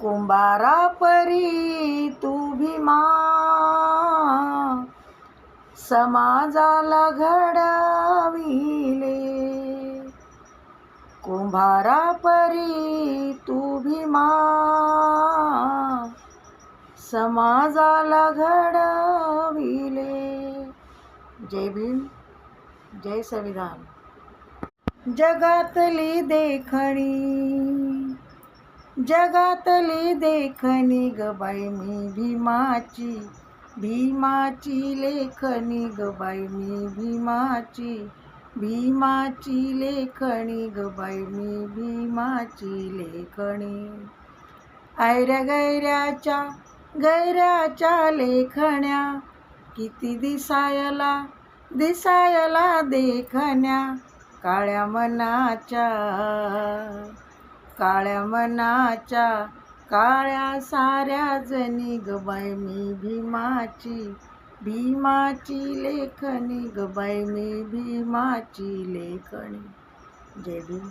कुंभारा परी तू भीमा, समाजाला घडविले. कुंभारा परी तू भीमा, समाजाला घडविले. जय भीम, जय संविधान. जगातली देखणी ग बाई मी भीमाची, भीमाची लेखणी ग बाई मी भीमाची लेखणी ग बाई मी भीमाची लेखणी. ऐऱ्या गैऱ्याच्या लेखण्या, किती दिसायला देखण्या. काळ्या मनाच्या काळ्या साऱ्या जणी ग बाई मी भीमाची लेखणी ग बाई मी भीमाची लेखणी. जय भीम.